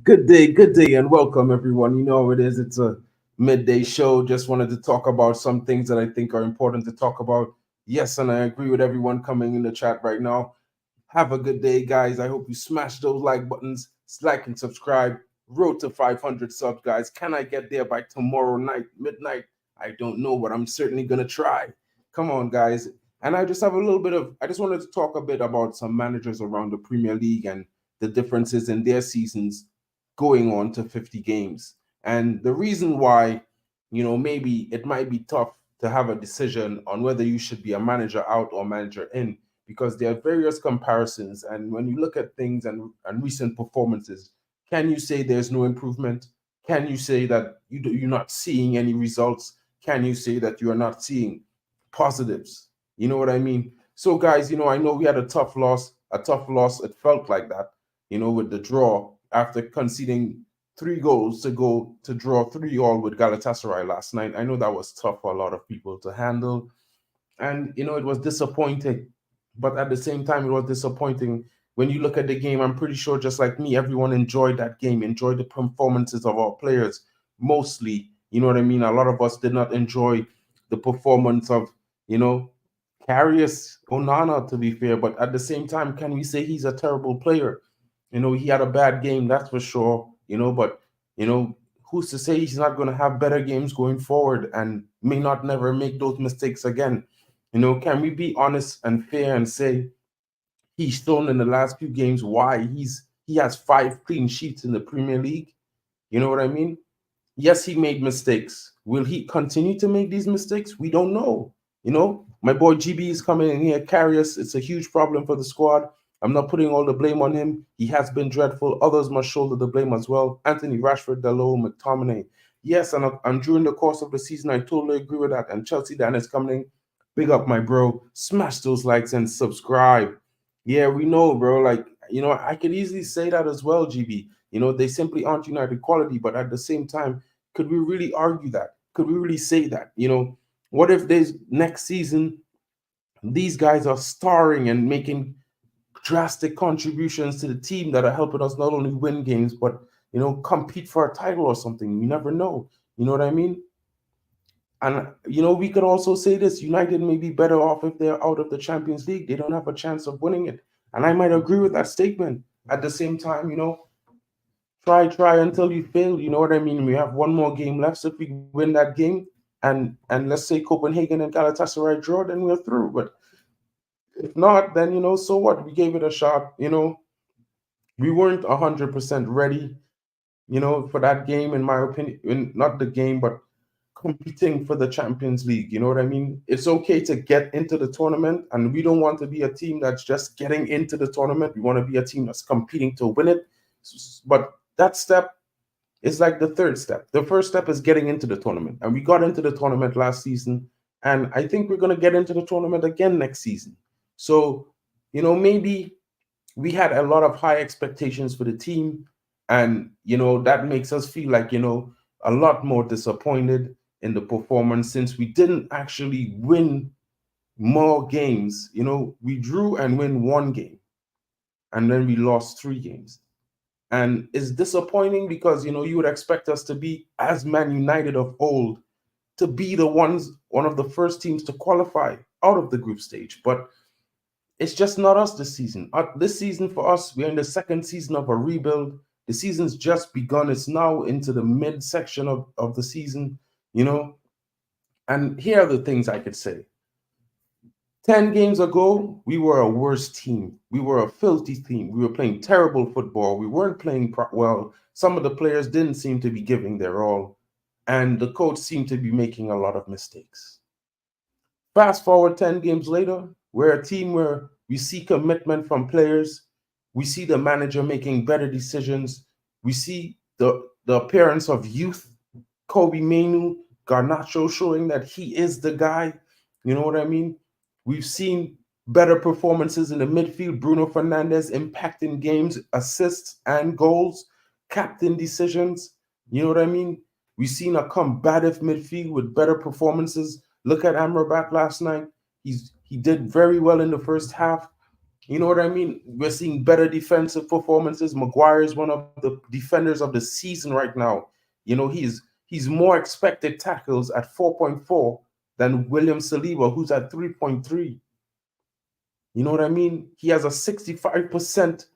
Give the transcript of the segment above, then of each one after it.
Good day, and welcome everyone. You know how it is. It's a midday show. Just wanted to talk about some things that I think are important to talk about. Yes, and I agree with everyone coming in the chat right now. Have a good day, guys. I hope you smash those like buttons, like and subscribe. Road to 500 subs, guys. Can I get there by tomorrow night, midnight? I don't know, but I'm certainly gonna try. Come on, guys. And I just have a little bit of. I just wanted to talk a bit about some managers around the Premier League and the differences in their seasons going on to 50 games. And the reason why, maybe it might be tough to have a decision on whether you should be a manager out or manager in, because there are various comparisons. And when you look at things and recent performances, can you say there's no improvement? Can you say that you're not seeing any results? Can you say that you are not seeing positives? You know what I mean? So, guys, I know we had a tough loss. A tough loss. It felt like that, with the draw after conceding 3 goals to go to draw 3-3 with Galatasaray last night. I know that was tough for a lot of people to handle. And, it was disappointing. But at the same time, it was disappointing. When you look at the game, I'm pretty sure, just like me, everyone enjoyed that game, enjoyed the performances of our players. Mostly, you know what I mean? A lot of us did not enjoy the performance of, you know, Karius Onana, to be fair. But at the same time, can we say he's a terrible player? He had a bad game, that's for sure, but, you know, who's to say he's not going to have better games going forward and may not never make those mistakes again? Can we be honest and fair and say he's shown in the last few games why he has 5 clean sheets in the Premier League? You know what I mean? Yes, he made mistakes. Will he continue to make these mistakes? We don't know. My boy GB is coming in here, Karius. It's a huge problem for the squad. I'm not putting all the blame on him. He has been dreadful. Others must shoulder the blame as well. Anthony Rashford, Dalot, McTominay. Yes, and during the course of the season, I totally agree with that. And Chelsea Dan is coming in. Big up, my bro. Smash those likes and subscribe. Yeah, we know, bro. Like, I could easily say that as well, GB. They simply aren't United quality, but at the same time, could we really argue that? Could we really say that? What if there's next season these guys are starring and making drastic contributions to the team that are helping us not only win games but compete for a title or something? You never know. You know what I mean? And we could also say this: United may be better off if they're out of the Champions League. They don't have a chance of winning it, and I might agree with that statement. At the same time, try until you fail. You know what I mean? We have one more game left. So if we win that game, and let's say Copenhagen and Galatasaray draw, then we're through. But if not, then so what? We gave it a shot. We weren't 100% ready. For that game, in my opinion. Not the game, but competing for the Champions League. You know what I mean? It's okay to get into the tournament, and we don't want to be a team that's just getting into the tournament. We want to be a team that's competing to win it. But that step is like the third step. The first step is getting into the tournament, and we got into the tournament last season, and I think we're going to get into the tournament again next season. So, maybe we had a lot of high expectations for the team, and that makes us feel like a lot more disappointed in the performance, since we didn't actually win more games. We drew and win one game, and then we lost 3 games. And it's disappointing because you would expect us to be as Man United of old, to be one of the first teams to qualify out of the group stage. But it's just not us this season. This season for us, we're in the second season of a rebuild. The season's just begun. It's now into the mid section of the season, And here are the things I could say. 10 games ago, we were a worse team. We were a filthy team. We were playing terrible football. We weren't playing well. Some of the players didn't seem to be giving their all, and the coach seemed to be making a lot of mistakes. Fast forward 10 games later, we're a team where we see commitment from players. We see the manager making better decisions. We see the appearance of youth, Kobe Mainu, Garnacho, showing that he is the guy. You know what I mean? We've seen better performances in the midfield. Bruno Fernandes impacting games, assists and goals, captain decisions. You know what I mean? We've seen a combative midfield with better performances. Look at Amrabat last night. He did very well in the first half. You know what I mean? We're seeing better defensive performances. Maguire is one of the defenders of the season right now. You know, he's more expected tackles at 4.4 than William Saliba, who's at 3.3. You know what I mean? He has a 65%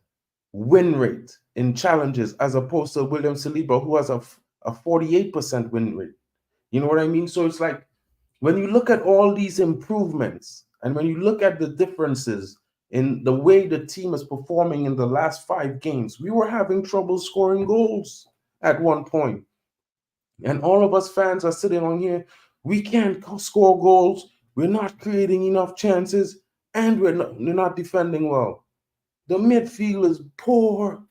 win rate in challenges as opposed to William Saliba, who has a 48% win rate. You know what I mean? So it's like when you look at all these improvements and when you look at the differences in the way the team is performing in the last 5 games, we were having trouble scoring goals at one point. And all of us fans are sitting on here. We can't score goals. We're not creating enough chances, and we're not defending well. The midfield is poor.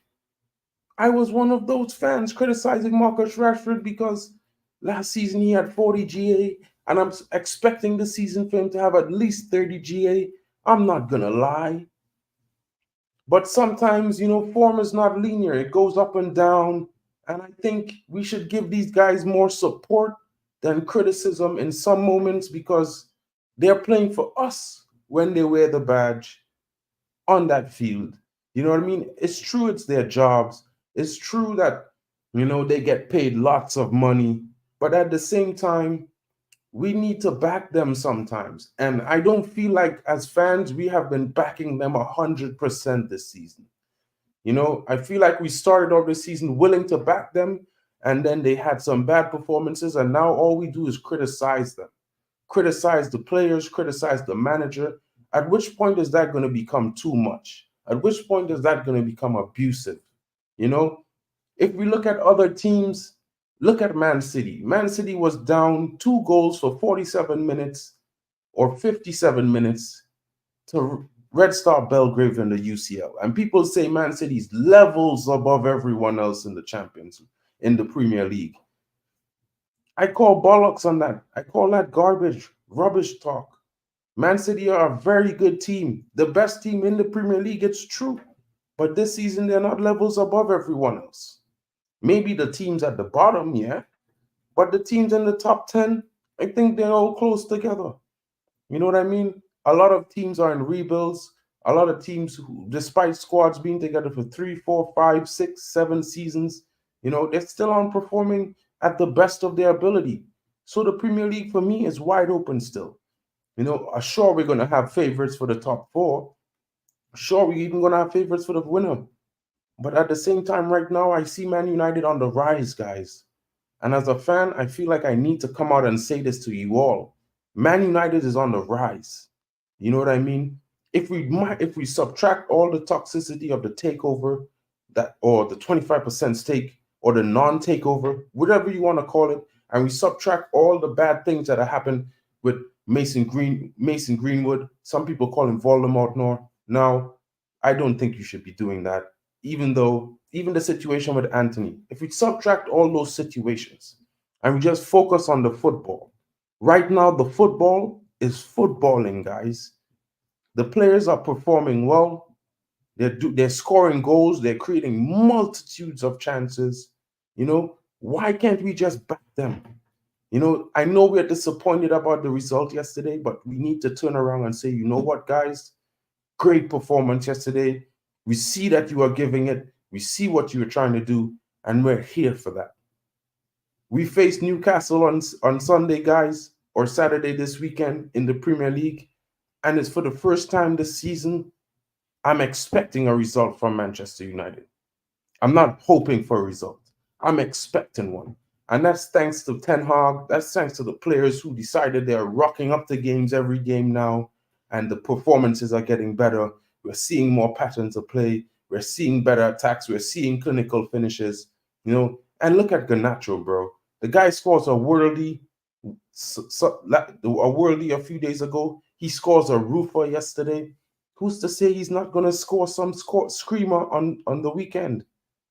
I was one of those fans criticizing Marcus Rashford because last season he had 40 GA, and I'm expecting the season for him to have at least 30 GA. I'm not gonna lie. But sometimes, you know, form is not linear. It goes up and down. And I think we should give these guys more support than criticism in some moments because they're playing for us when they wear the badge on that field. You know what I mean? It's true, it's their jobs. It's true that, you know, they get paid lots of money. But at the same time, we need to back them sometimes. And I don't feel like as fans, we have been backing them 100% this season. You know, I feel like we started off the season willing to back them, and then they had some bad performances, and now all we do is criticize them, criticize the players, criticize the manager. At which point is that going to become too much? At which point is that going to become abusive? You know, if we look at other teams, look at Man City. Man City was down 2 goals for 47 minutes or 57 minutes to Red Star Belgrade in the UCL. And people say Man City's levels above everyone else in the Champions, in the Premier League. I call bollocks on that. I call that garbage, rubbish talk. Man City are a very good team, the best team in the Premier League, it's true. But this season, they're not levels above everyone else. Maybe the teams at the bottom, yeah. But the teams in the top 10, I think they're all close together. You know what I mean? A lot of teams are in rebuilds. A lot of teams, who, despite squads being together for 3, 4, 5, 6, 7 seasons, you know, they're still on performing at the best of their ability. So the Premier League for me is wide open still. You know, sure, we're going to have favorites for the top 4. Sure, we're even going to have favorites for the winner. But at the same time, right now, I see Man United on the rise, guys. And as a fan, I feel like I need to come out and say this to you all. Man United is on the rise. You know what I mean? If we subtract all the toxicity of the takeover, that or the 25% stake or the non-takeover, whatever you want to call it, and we subtract all the bad things that have happened with Mason Greenwood, some people call him Voldemort now. I don't think you should be doing that. Even the situation with Anthony, if we subtract all those situations and we just focus on the football, right now the football is footballing, guys. The players are performing well. They're scoring goals. They're creating multitudes of chances. You know, why can't we just back them? You know, I know we're disappointed about the result yesterday, but we need to turn around and say, you know what, guys? Great performance yesterday. We see that you are giving it. We see what you are trying to do, and we're here for that. We face Newcastle on Sunday, guys, or Saturday this weekend in the Premier League, and it's for the first time this season. I'm expecting a result from Manchester United. I'm not hoping for a result. I'm expecting one. And that's thanks to Ten Hag. That's thanks to the players who decided they're rocking up the games every game now, and the performances are getting better. We're seeing more patterns of play. We're seeing better attacks. We're seeing clinical finishes. You know, and look at Garnacho, bro. The guy scores a worldie a few days ago. He scores a roofer yesterday. Who's to say he's not going to score some screamer on the weekend?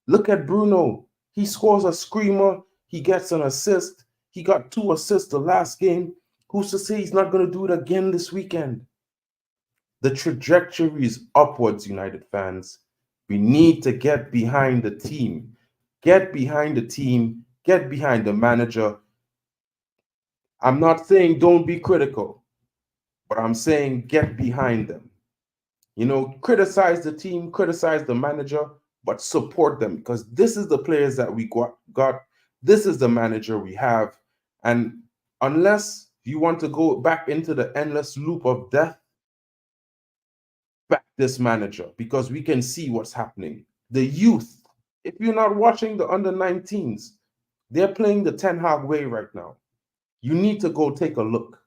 Look at Bruno. He scores a screamer. He gets an assist. He got 2 assists the last game. Who's to say he's not going to do it again this weekend? The trajectory is upwards, United fans. We need to get behind the team. Get behind the team. Get behind the manager. I'm not saying don't be critical, but I'm saying get behind them. Criticize the team, criticize the manager, but support them, because this is the players that we got. This is the manager we have. And unless you want to go back into the endless loop of death, back this manager, because we can see what's happening. The youth, if you're not watching the under 19s, they're playing the Ten Hag way right now. You need to go take a look.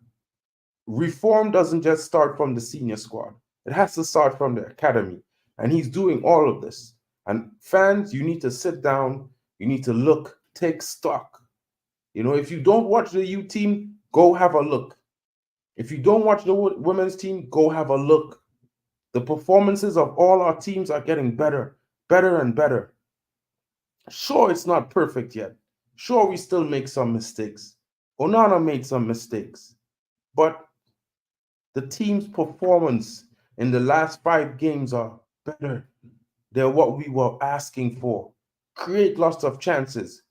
Reform doesn't just start from the senior squad. It has to start from the academy. And he's doing all of this. And fans, you need to sit down. You need to look, take stock. If you don't watch the youth team, go have a look. If you don't watch the women's team, go have a look. The performances of all our teams are getting better, better and better. Sure, it's not perfect yet. Sure, we still make some mistakes. Onana made some mistakes. But the team's performance in the last 5 games are better than what we were asking for. Create lots of chances.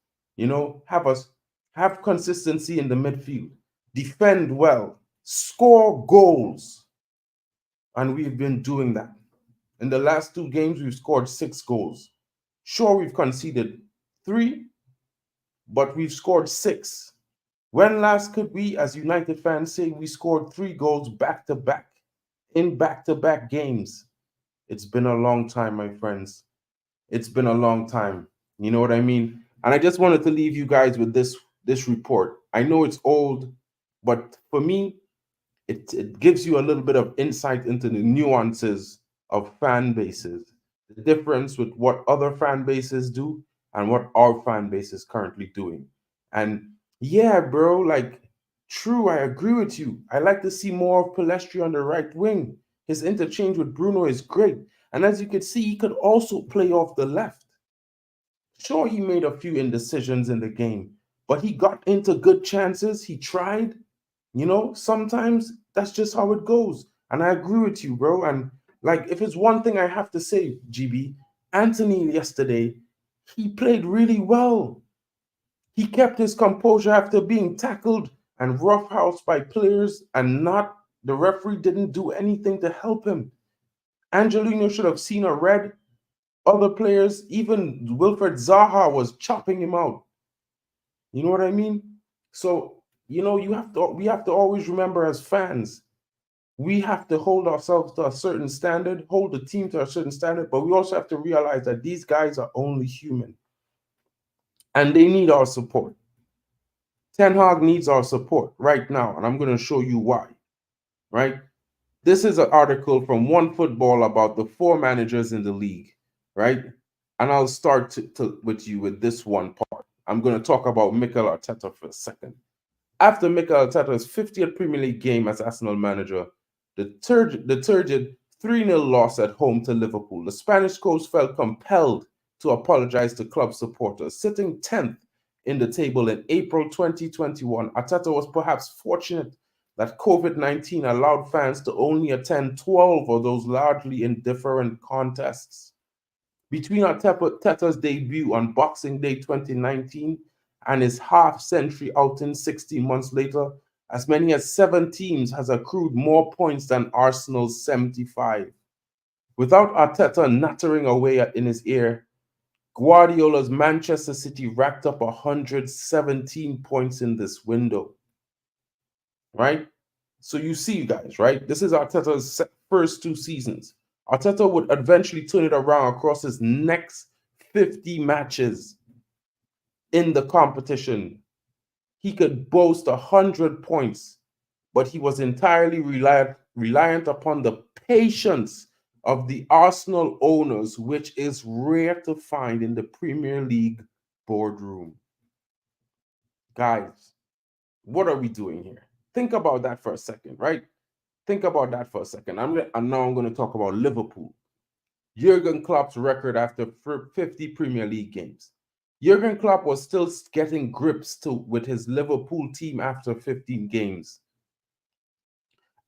Have consistency in the midfield. Defend well. Score goals. And we've been doing that. In the last 2 games, we've scored 6 goals. Sure, we've conceded 3, but we've scored 6. When last could we, as United fans, say we scored 3 goals back-to-back in back-to-back games? It's been a long time, my friends. It's been a long time. You know what I mean? And I just wanted to leave you guys with this report. I know it's old, but for me, it gives you a little bit of insight into the nuances of fan bases, the difference with what other fan bases do and what our fan base is currently doing. And yeah, bro, true, I agree with you. I like to see more of Palestri on the right wing. His interchange with Bruno is great. And as you can see, he could also play off the left. Sure, he made a few indecisions in the game, but he got into good chances. He tried. Sometimes that's just how it goes. And I agree with you, bro. And if it's one thing I have to say, GB, Anthony yesterday, he played really well. He kept his composure after being tackled and roughhoused by players, and the referee didn't do anything to help him. Angelino should have seen a red. Other players, even Wilfred Zaha, was chopping him out. You know what I mean? So, we have to always remember, as fans, we have to hold ourselves to a certain standard, hold the team to a certain standard, but we also have to realize that these guys are only human. And they need our support. Ten Hag needs our support right now, and I'm going to show you why. Right? This is an article from OneFootball about the 4 managers in the league. Right? And I'll start with you with this one part. I'm going to talk about Mikel Arteta for a second. After Mikel Arteta's 50th Premier League game as Arsenal manager, the turgid 3-0 loss at home to Liverpool, the Spanish coach felt compelled to apologize to club supporters. Sitting 10th in the table in April 2021, Arteta was perhaps fortunate that COVID-19 allowed fans to only attend 12 of those largely indifferent contests. Between Arteta's debut on Boxing Day 2019 and his half-century outing 16 months later, as many as 7 teams has accrued more points than Arsenal's 75. Without Arteta nattering away in his ear, Guardiola's Manchester City racked up 117 points in this window. Right? So you see, guys, right? This is Arteta's first 2 seasons. Arteta would eventually turn it around across his next 50 matches in the competition. He could boast 100 points, but he was entirely reliant upon the patience of the Arsenal owners, which is rare to find in the Premier League boardroom. Guys, what are we doing here? Think about that for a second, right? Think about that for a second. Now I'm going to talk about Liverpool. Jurgen Klopp's record after 50 Premier League games. Jurgen Klopp was still getting grips with his Liverpool team after 15 games.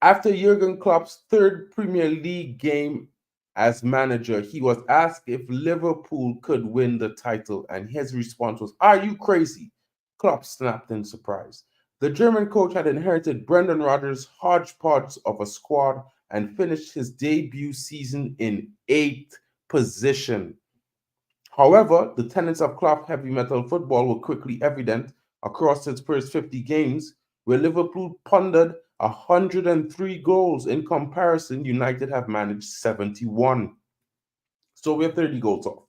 After Jurgen Klopp's 3rd Premier League game as manager, he was asked if Liverpool could win the title, and his response was, "Are you crazy?" Klopp snapped in surprise. The German coach had inherited Brendan Rodgers' hodgepodge of a squad and finished his debut season in 8th position. However, the tenets of cloth heavy metal football were quickly evident across its first 50 games, where Liverpool pondered 103 goals. In comparison, United have managed 71. So we're 30 goals off.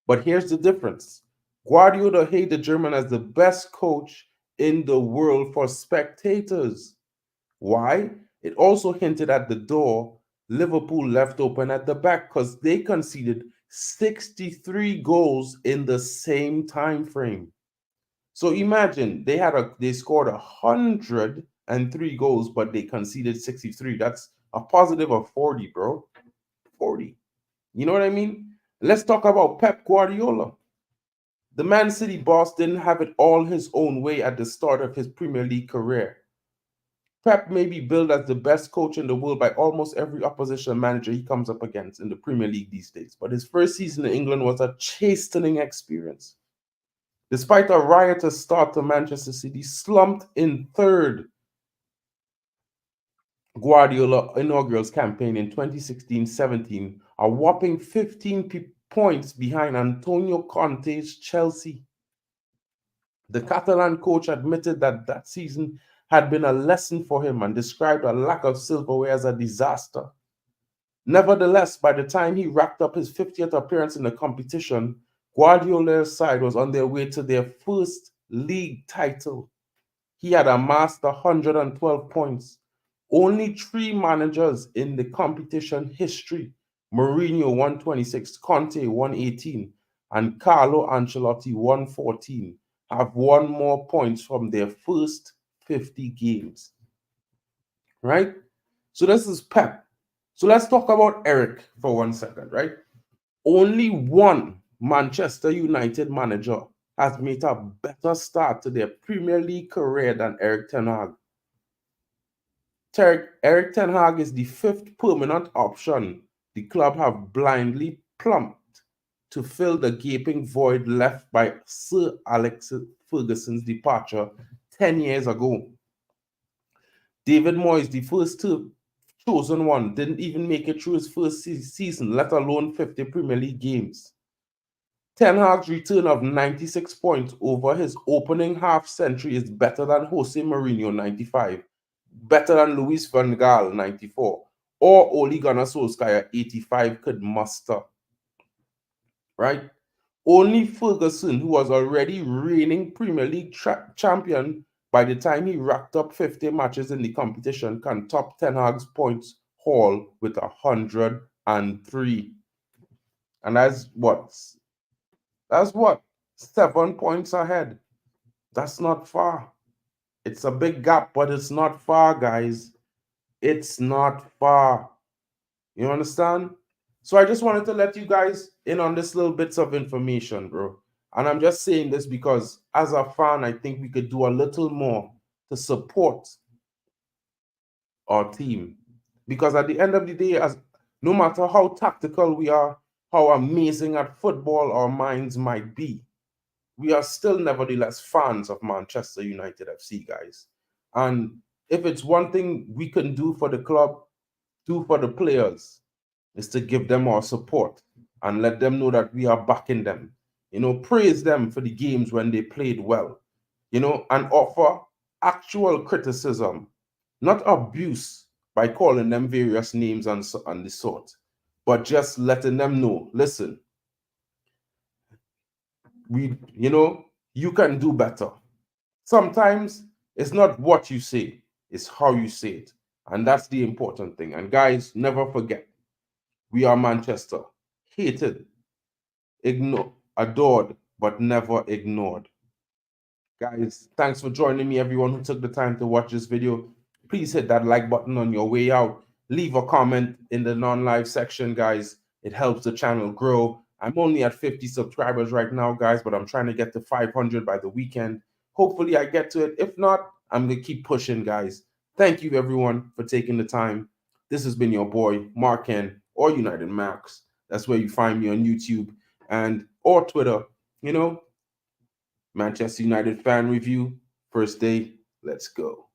But here's the difference. Guardiola hailed the German as the best coach in the world for spectators. Why? It also hinted at the door Liverpool left open at the back because they conceded 63 goals in the same time frame. So imagine they scored 103 goals, but they conceded 63. That's a positive of 40, bro. 40. You know what I mean? Let's talk about Pep Guardiola. The Man City boss didn't have it all his own way at the start of his Premier League career. Pep may be billed as the best coach in the world by almost every opposition manager he comes up against in the Premier League these days, but his first season in England was a chastening experience. Despite a riotous start to Manchester City, slumped in third. Guardiola inaugural campaign in 2016-17, a whopping 15 points behind Antonio Conte's Chelsea. The Catalan coach admitted that that season had been a lesson for him and described a lack of silverware as a disaster. Nevertheless, by the time he racked up his 50th appearance in the competition, Guardiola's side was on their way to their first league title. He had amassed 112 points. Only 3 managers in the competition history, Mourinho 126, Conte 118, and Carlo Ancelotti 114, have won more points from their first 50 games. Right? So this is Pep. So let's talk about Eric for 1 second, right? Only one Manchester United manager has made a better start to their Premier League career than Eric Ten Hag. Eric Ten Hag is the 5th permanent option the club have blindly plumped to fill the gaping void left by Sir Alex Ferguson's departure 10 years ago. David Moyes, the first chosen one, didn't even make it through his first season, let alone 50 Premier League games. Ten Hag's return of 96 points over his opening half-century is better than Jose Mourinho 95, better than Luis van Gaal 94, or Ole Gunnar Solskjaer 85 could muster. Right? Only Ferguson, who was already reigning Premier League champion by the time he racked up 50 matches in the competition, can top Ten Hag's points haul with 103. And that's what? 7 points ahead. That's not far. It's a big gap, but it's not far, guys. It's not far. You understand? So I just wanted to let you guys in on this little bits of information, bro. And I'm just saying this because as a fan, I think we could do a little more to support our team. Because at the end of the day, no matter how tactical we are, how amazing at football our minds might be, we are still nevertheless fans of Manchester United FC, guys. And if it's one thing we can do for the club, do for the players, is to give them our support and let them know that we are backing them. You know, praise them for the games when they played well, you know, and offer actual criticism, not abuse by calling them various names and the sort, but just letting them know, listen, you can do better. Sometimes it's not what you say, it's how you say it. And that's the important thing. And guys, never forget, we are Manchester. Hated, adored, but never ignored. Guys, thanks for joining me, everyone who took the time to watch this video. Please hit that like button on your way out. Leave a comment in the non-live section, guys. It helps the channel grow. I'm only at 50 subscribers right now, guys, but I'm trying to get to 500 by the weekend. Hopefully I get to it. If not, I'm going to keep pushing, guys. Thank you, everyone, for taking the time. This has been your boy, MarkN or United Max. That's where you find me on YouTube or Twitter. You know, Manchester United fan review, first day, let's go.